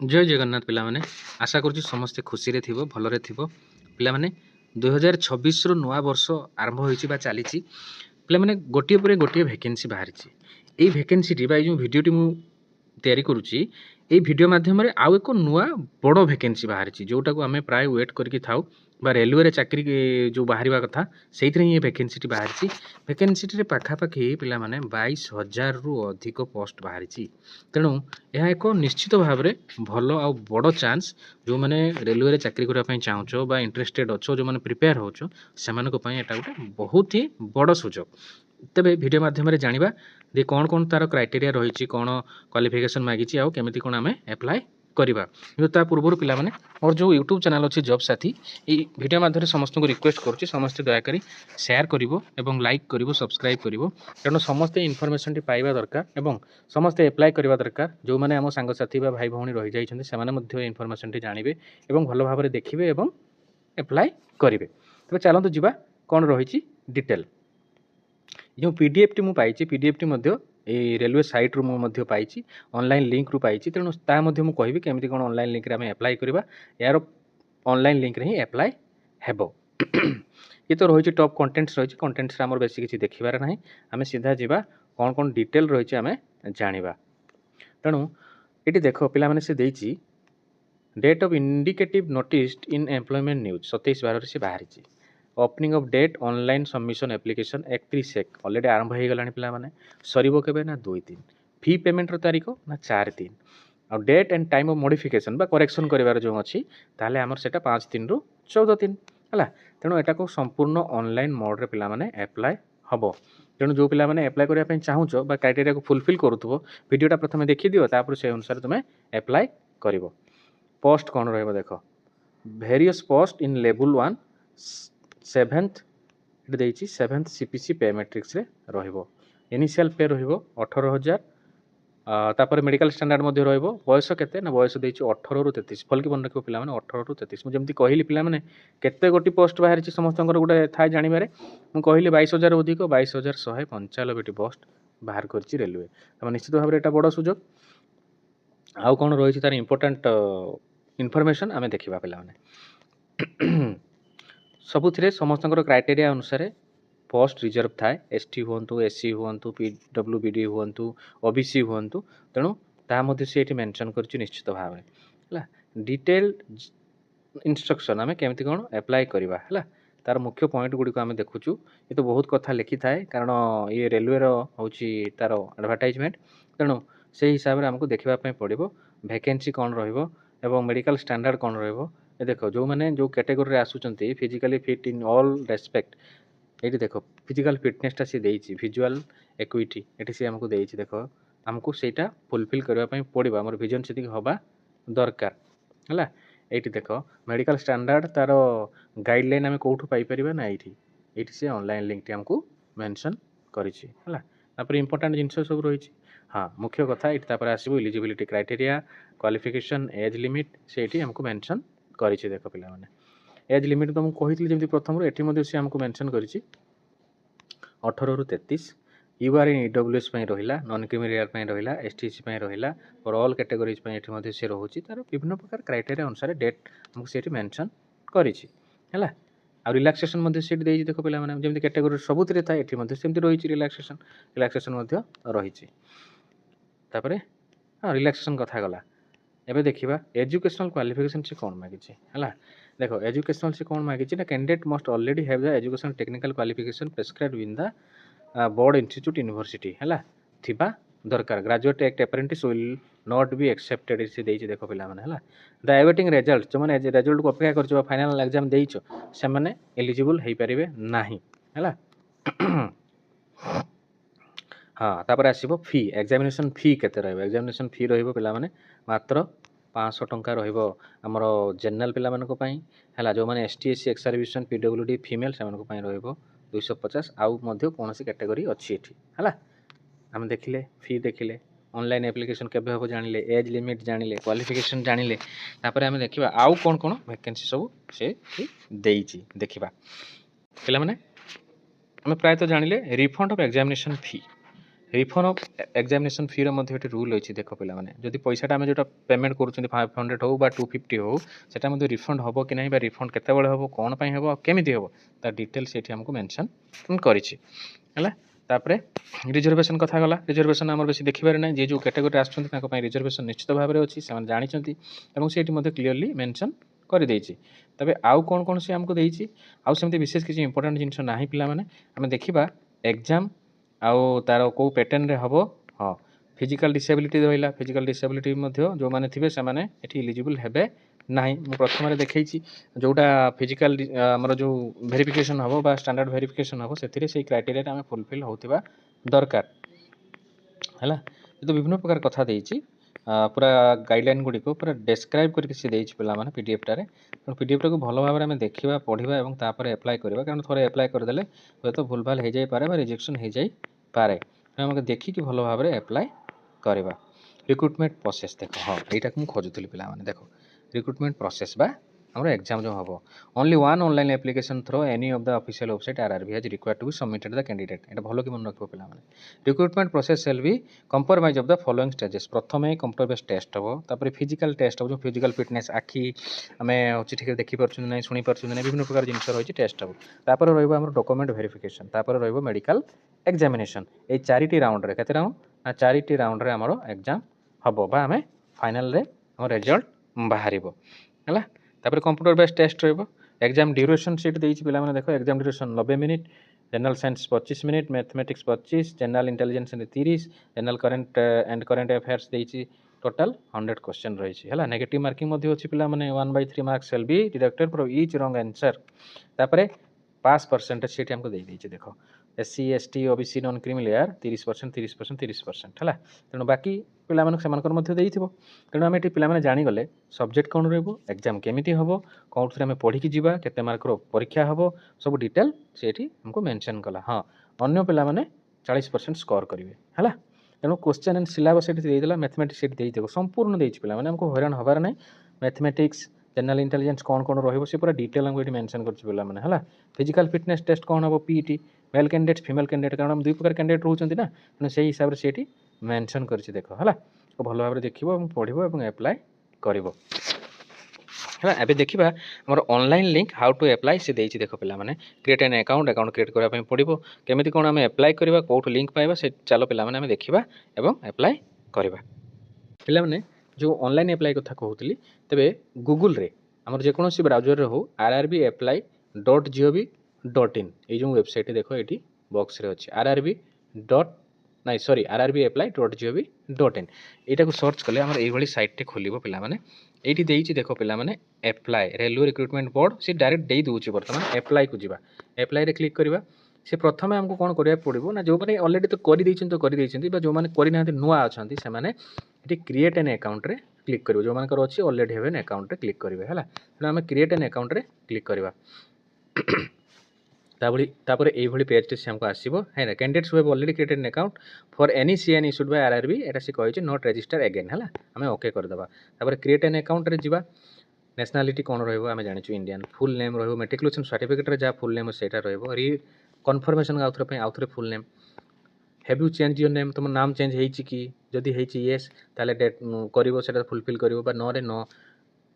जय जगन्नाथ पिला माने आशा करूँ समस्ते खुशी रे थिबो भलरे थिबो पिला माने 2026 रु नवा वर्ष आरंभ होईची बा चलीची पिला माने गोटिए परे गोटिए वैकेंसी बाहरिची एई वैकेंसी टी बा जो वीडियो टी मु तैयारी करूची एई वीडियो माध्यम रे आउ एको नुआ बड़ वैकेंसी बाहरिची जोटा को आमे प्राय वेट करके थाउ बा रेलवे रे चाकरी जो बाहरिबा कथा सेइथरे ये वैकेंसी टी बाहरिची वैकेंसी टी रे पाखा पाखी पिला माने 22,000 रु अधिक पोस्ट बाहरिची तेणु यह एक निश्चित भाव में भल आ बड़ चांस जो मैंने रेलवे रे चाकरी करने चाहो बा इंटरेस्टेड अच्छो जो मैंने प्रिपेयर हो गोटे बहुत ही बड़ सुजोग तेरे वीडियो माध्यम जाना जे कौन कौन तार क्राइटेरिया रही कौन क्वालिफिकेशन मागिची आउ केमी कौन आम एप्लाय करवा कि पूर्व पिला माने और जो यूट्यूब चैनल अच्छी जॉब साथी ये वीडियो माध्यम समस्त को रिक्वेस्ट करुच्ची समस्ते दयाकोरी शेयर करिवो एवं लाइक करिवो सब्सक्राइब करिवो कारण समस्ते इनफॉरमेशन टी पाइबा दरकार एवं समस्ते एप्लाय करवा दरकार जो मैंने आम सांगसाथी बा भाई भौणी रही जाइछन्ते सेमाने मध्ये इनफॉरमेशन टी जानिबे एवं भल भाबरे देखिबे एवं एप्लाय करिवे तबे चलंतु जिबा कोन रहिछि डिटेल जो पीडीएफ टी मु पाइछि पीडीएफ टी मध्ये ए रेलवे साइट रु मु मध्ये पाइछि ऑनलाइन लिंक रु पाइछि तेणु ता मध्ये मु कहिबि केमिति कोन ऑनलाइन लिंक रे हम एप्लाय करबा यार ऑनलाइन लिंक रे ही एप्लाय हेबो ये तो रही टॉप कंटेंट्स रही कंटेंट्स आमर बेसी किसी देखिबार नाही आमे सीधा जिबा कोन कोन डिटेल रही आमे जानिबा तेणु ये देख पिला माने से देइछि date of indicative notice in employment news 27/12 से बाहरी opening of date online submission application 31 already आरंभ हो गलानी पिला माने सरीबो केबे ना 2-3 फी पेमेंट रो तारीख ना 4-3 और date and time of modification बा करेक्शन करिवार जो अछि ताले हमर सेटा 5-3 रु 14-3 हला तेणु एटा को संपूर्ण ऑनलाइन मोड रे पिला माने अप्लाई हबो तेणु जो पिला माने अप्लाई करिया पय चाहूचो बा क्राइटेरिया को फुलफिल करूथबो वीडियोटा प्रथमे देखि दियो तापर से अनुसार तुमे अप्लाई करिवो पोस्ट कौन रहिबो देखो various post in level 1 7th इट देइछि 7th सीपीसी पे मैट्रिक्स रे रहिबो इनिशियल पे रहिबो 18,000 तापर मेडिकल स्टैंडर्ड मध्ये रहिबो बयस केते ना बयस देइछि 18 रु 33 फल की बन रखिबो पिला माने 18 रु 33 मु जेमति कहिली पिला माने केते गोटी पोस्ट बाहर छि समस्तंकर गुटे थाय जानि बारे मु कहिली 22,000 अधिक 22,195 टी पोस्ट बाहर करछि रेलवे त निश्चित भाव रे एटा बड़ सुजोग आउ कौन रही तार इंपोर्टाट इनफॉरमेशन आम देखा पे सबुथिरे समस्त क्राइटेरिया अनुसार पोस्ट रिजर्व थाए एसटी हूँ एससी हूँ पीडब्ल्यूबीडी हूँ ओबीसी हूँ तेणु ता से मेंशन कर निश्चित भाव है डिटेल इंस्ट्रक्शन आम केमती कौन अप्लाई करवा है तार मुख्य पॉइंट गुड़िक आम देखुचु ये तो बहुत कथा लिखी थाए कारण ये रेलवे हूँ तार एडवर्टाइजमेंट तेणु से हिसाब से आमको देखापी पड़ो वैकेंसी कौन रो मेडिकल स्टैंडर्ड कौन रो देख जो मैंने जो कैटेगोरी आसुँच physically fit in all respect ये देख फिजिकल फिटनेसटा सी देती विजुअल एक्विटी ये सी आमको देती देख आमको सेटा फुलफिल करने पड़ो आम विजन से हवा दरकार है ये देख मेडिकल स्टैंडर्ड तार गाइडलाइन आम कौटू पाइपर ना ये से ऑनलाइन लिंक आमको मेंशन कर इंपोर्टेंट जिनस सब रही हाँ मुख्य कथा ये आसो eligibility criteria qualification age limit से आमको मेंशन कर देख पिला माने एज लिमिट तो मुझे जमी प्रथम ये सी आमको मेंशन कर 18 रु 33 यूआर इन ईडब्ल्यूएस रहा नॉन क्रिमिनल रहा एसटीसी रहा और ऑल कैटेगोरीज ये से रोचे तार विभिन्न प्रकार क्राइटेरिया अनुसार डेट आमको से मेंशन कर आ रिलैक्सेशन सीट दे देख पे जमी कैटेगोरी सबुत था ये रही रिलैक्सेशन रही हाँ रिलैक्सेशन कथा गला एबे देखिबा एजुकेशनल क्वालिफिकेशन से कौन मागिछि हला देखो एजुकेशनल से कौन मागिछि ना candidate must already have the educational technical qualification prescribed in the board institute university हला थिबा दरकार graduate act apprentice will not be accepted इसी देछि देखो पिला माने हला द एवेटिंग रिजल्ट जो माने रिजल्ट को अपेक्षा करछो फाइनल एग्जाम देइछो से माने एलिजिबल हेइ परिबे नाही हला हाँ तापर आसो फी एग्जामिनेशन फी केते रहइबो एग्जामिनेशन फी रहइबो पिला माने मात्र 500 टंका रहइबो हमर जनरल पिला मानको पई हला जो माने एसटी एससी एक्स सर्विसन पीडब्ल्यूडी फीमेल से मानको पई रहइबो 250 आउ मध्ये कोनोसी कैटेगरी अछि एठी हला हम देखिले फी देखिले ऑनलाइन एप्लिकेशन केबे हबो जानिले एज लिमिट जानिले क्वालिफिकेशन जानिले तापर हम देखिबा आउ कोन कोन वैकेंसी सब से देइची देखिबा पिला माने हम प्राय तो जानिले refund of examination fee refund of examination fee रे रूल अच्छी देख पे जदि पैसा आम जो पेमेंट कर 500 हो 250 हो सेटा रिफंड हम कि नहीं रिफंड केत हम कौन हम केमी हम तार डिटेल्स ये आमको मेंशन कर रिजर्वेशन कथा गला रिजर्वेशन आम बेसी देखिबार ना जे जो कैटेगरी आसुँच रिजर्वेशन निश्चित भाव में अच्छी से जानते और क्लीयरली मेंशन कर देछि तबे आउ कौन कौन से आमको देछि आउ सेमती विशेष किसी इंपोर्टेंट जिनस ना पिला माने आमे देखिबा एग्जाम आउ तार को पैटर्न रे हबो हाँ फिजिकल डिसेबिलिटी रहिला फिजिकल डिसेबिलिटी जो माने थिबे से माने एठी एलिजिबल हेबे नाही मु प्रथम रे देखैछि जोटा फिजिकल हमर जो वेरिफिकेशन हबो बा स्टैंडर्ड वेरिफिकेशन हबो सेथिरे सेही क्राइटेरिया आमे फुलफिल होतिबा दरकार हैला तो विभिन्न प्रकार कथा देछि पूरा गाइडलाइन गुडी को पूरा डिस्क्राइब करके से देछि पिला माने पीडीएफ टारे पीडीएफ को भलो भाव में देखिबा पढ़िबा एवं तापर अप्लाई करबा कारण थोड़े अप्लाई कर देले तो भूल भाल हो जाई पारे बा रिजेक्शन हो जाई पारे हमके देखि कि भलो भाव में अप्लाई करबा रिक्रुटमेंट प्रोसेस देखो हाँ एटा को खोजुतली पिला माने देखो रिक्रुटमेंट प्रोसेस बा हमर एग्जाम जो हबो only one online application through any of the official website RRB has required to be submitted the candidate एटा भलो कि मन रखबो पिला माने recruitment process shall be compromise of the following stages प्रथमे कंप्यूटर बेस्ड टेस्ट हबो तापर फिजिकल टेस्ट हबो जो फिजिकल फिटनेस आखी हमें होची ठीक देखि परछु नै सुनी परछु नै विभिन्न प्रकार जिंस रहिछि टेस्ट हबो तापर रहइबो हमर डॉक्यूमेंट वेरिफिकेशन तापर रहइबो मेडिकल एग्जामिनेशन ए चारिटी राउंड रे केते राउंड ना चारिटी राउंड रे हमरो एग्जाम हबो बा हमें फाइनल रे हमर रिजल्ट बाहरिबो हला तापर कंप्यूटर बेस्ड टेस्ट रहइबो एग्जाम ड्यूरेशन सीट देइछि पिला माने देखो exam duration 90 minute general science 25 minute mathematics 25 general intelligence 30 general current and current affairs देइछि टोटल 100 क्वेश्चन रहिछि हला नेगेटिव मार्किंग मध्ये अछि पिला माने 1/3 marks shall be deducted for each wrong answer तापर पास परसेंटेज सीट हमको दे देइछि देखो SC ST OBC non creamy layer 30% 30% 30% हला तेणु बाकी पिला मानक सेमानकर मध्ये देइथिबो तेणु आमे एटी पिला माने जानि गले सब्जेक्ट कोन रहबो एग्जाम केमिति हबो कोउथरे आमे पढी कि जिबा केते मार्क रो परीक्षा हबो सब डिटेल सेठी हमको मेंशन कला हां अन्य पिला माने 40% स्कोर करिवे हला तेणु क्वेश्चन एंड सिलेबस एटी देइ देला मैथमेटिक्स एटी देइ देबो संपूर्ण देइछि पिला माने हमको हैरान हबार नै मैथमेटिक्स जनरल इंटेलिजेंस कौन कौन रहिबो से पूरा डिटेल हमको एटी मेंशन करछि पिला माने हला फिजिकल फिटनेस टेस्ट कौन हबो PET male candidate female candidate कारण हम दुई प्रकार कैंडिडेट रहउछन्ती ना तेणु सेही हिसाब रे सेठी मेंशन करछि देखो हला तो भलो भाबरे देखिबो एवं पढिबो एवं अप्लाई करिवो हला एबे देखिबा हमर online link how to apply से देइछि देखो पिला माने create an account account create करा पय पडिबो केमिति कोन हम अप्लाई करिबा कोठ लिंक पाइबा से चलो पिला माने हम देखिबा एवं अप्लाई करिबा पिला माने जो ऑनलाइन अप्लाई कथा कहउतली तबे गूगल रे हमर जे कोनोसी ब्राउजर रे हो rrbapply.gov.in ए जो वेबसाइट देखो एटी बॉक्स रे अछि rrbapply.gov.in एटा को सर्च कले हमर एई भली साइट टे खोलिबो पिला माने एटी देइछि देखो पिला माने अप्लाई रेलवे रिक्रूटमेंट बोर्ड से डायरेक्ट देइ दोछि वर्तमान अप्लाई को जिबा अप्लाई रे क्लिक करबा से प्रथमे हमको कोन करिया पड़िबो ना जो माने ऑलरेडी तो करि दैछन बा जो माने करि नाहंती नुआ अछंती से माने एटी क्रिएट एन अकाउंट रे क्लिक करिवो जो मानकर अछि ऑलरेडी हेवन अकाउंट रे क्लिक करिवे हला त हम क्रिएट एन अकाउंट रे क्लिक करबा तापर एई भली पेज टे से हमको आसीबो है ना candidates who have already created an account for any CN issued by RRB एटा से कहै छै नॉट रजिस्टर अगेन हला हमें ओके कर दबा तापर क्रिएट एन अकाउंट रे जिबा नेशनलिटी कोन रहइबो हमें जानि छु इंडियन फुल नेम रहइबो मैट्रिकुलेशन सर्टिफिकेट रे जा फुल नेम सेटा रहइबो री कन्फर्मेशन आउथरे full name have you change your name तुम नाम चेंज हेछि कि जदि हेछि यस ताले डेट करिवो सेटा फुलफिल करिवो बा नो रे नो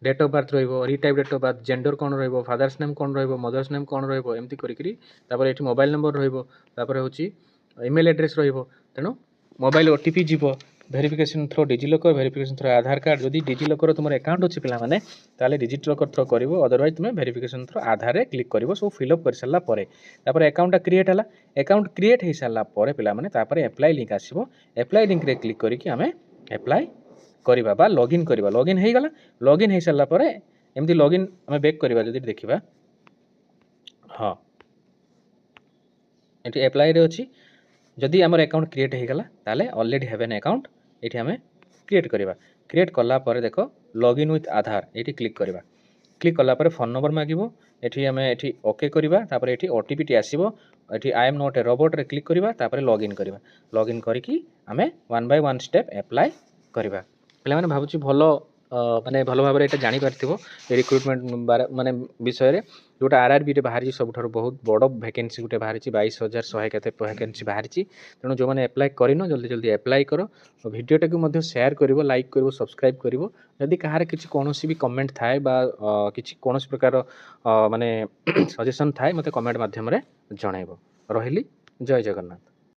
डेट ऑफ बर्थ रहिबो retype date of birth gender कोन रहिबो फादर्स नेम कोन रहिबो मदर्स नेम कोन रहिबो एमती करि करी तापर एठी मोबाइल नंबर रहिबो तापर होछि ईमेल एड्रेस रहिबो तेनो मोबाइल ओटीपी जीवो verification through DigiLocker verification through Aadhaar card जदि डिजिलॉकर तुम अकाउंट अछि पिला माने ताले डिजिलॉकर थ्रू करिवो अदरवाइज तुम वेरिफिकेशन थ्रू आधार रे क्लिक करिवो सो फिल अप कर सल्ला परे तापर अकाउंट क्रिएट हला अकाउंट क्रिएट हे सल्ला परे पिला माने तापर अप्लाई लिंक आसीबो अप्लाई लिंक रे क्लिक करी कि हमें अप्लाई करिबा बा लॉगिन करिबा लॉगिन हे गला लॉगिन हे सल्ला परे एमती लॉगिन हमें बैक करिबा जदि देखिबा हां एटी अप्लाई रे अछि जदि हमर अकाउंट क्रिएट हे गला ताले ऑलरेडी हैव एन अकाउंट एठी हमें क्रिएट करिबा क्रिएट कला परे देखो लॉगिन विथ आधार एठी क्लिक करिबा क्लिक कला परे फोन नंबर मागिबो एठी हमें एठी ओके करिबा तापर एठी ओटीपी टी आसीबो एठी I am not a robot रे क्लिक करिबा तापर लॉगिन करिकी हमें one by one step apply करिबा पिला माने भाबुची भलो ମାନେ ଭଲ ଭାବରେ ଏଇଟା ଜାଣିପାରିଥିବ ରିକ୍ରୁଟମେଣ୍ଟ ମାନେ ବିଷୟରେ ଯେଉଁଟା RRB ରେ ବାହାରିଛି ସବୁଠାରୁ ବହୁତ ବଡ଼ ଭ୍ୟାକେନ୍ସି ଗୋଟେ ବାହାରିଛି 22,100 କେତେ ଭ୍ୟାକେନ୍ସି ବାହାରିଛି। ତେଣୁ ଯେଉଁମାନେ ଆପ୍ଲାଏ କରିନ ଜଲ୍ଦି ଜଲ୍ଦି ଆପ୍ଲାଏ କର। ଭିଡ଼ିଓଟାକୁ ମଧ୍ୟ ସେୟାର କରିବ, ଲାଇକ୍ କରିବ, ସବସ୍କ୍ରାଇବ୍ କରିବ। ଯଦି କାହାର କିଛି କୌଣସି ବି କମେଣ୍ଟ ଥାଏ ବା କିଛି କୌଣସି ପ୍ରକାର ମାନେ ସଜେସନ୍ ଥାଏ ମୋତେ କମେଣ୍ଟ ମାଧ୍ୟମରେ ଜଣାଇବ। ରହିଲି, ଜୟ ଜଗନ୍ନାଥ।